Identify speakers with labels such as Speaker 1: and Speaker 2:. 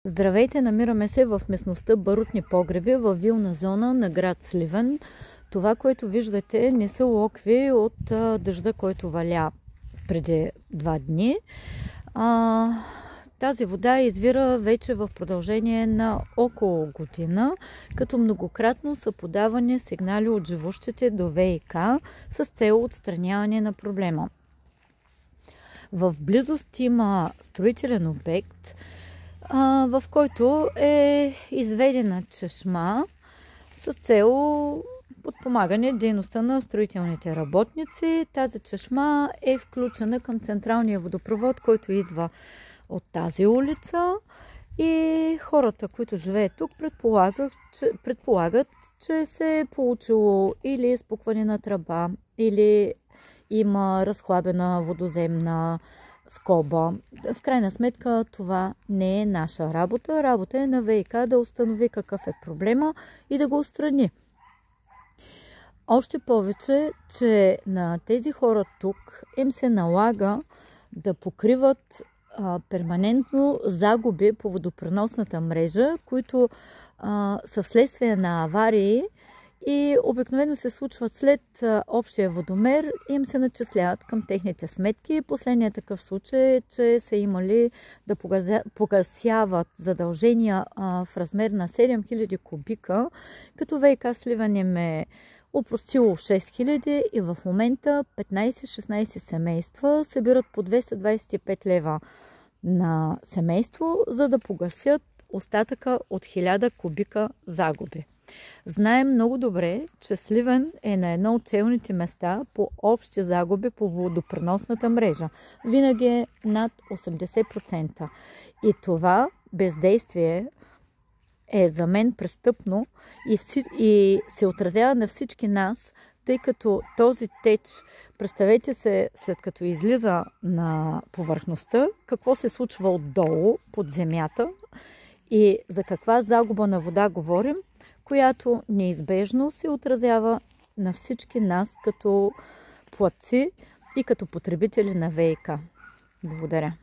Speaker 1: Здравейте, намираме се в местността Барутни погреби в вилна зона на град Сливен. Това, което виждате, не са локви от дъжда, който валя преди 2 дни. Тази вода извира вече в продължение на около година, като многократно са подавани сигнали от живущите до ВиК с цел отстраняване на проблема. В близост има строителен обект, в който е изведена чешма с цел подпомагане дейността на строителните работници. Тази чешма е включена към централния водопровод, който идва от тази улица, и хората, които живеят тук, предполагат, че се е получило или изпукване на тръба, или има разхлабена водоземна скоба. В крайна сметка това не е наша работа. Работа е на ВиК да установи какъв е проблема и да го отстрани. Още повече, че на тези хора тук им се налага да покриват перманентно загуби по водопреносната мрежа, които са вследствие на аварии и обикновено се случват след общия водомер и им се начисляват към техните сметки. Последният такъв случай е, че са имали да погасяват задължения в размер на 7000 кубика, като ВиК Сливен им е опростило 6000 и в момента 15-16 семейства събират по 225 лева на семейство, за да погасят остатъка от 1000 кубика загуби. Знаем много добре, че Сливен е на едно от челните места по общи загуби по водопреносната мрежа. Винаги е над 80%. И това бездействие е за мен престъпно и се отразява на всички нас, тъй като този теч, представете се, след като излиза на повърхността, какво се случва отдолу, под земята, и за каква загуба на вода говорим, която неизбежно се отразява на всички нас като платци и като потребители на ВиК. Благодаря.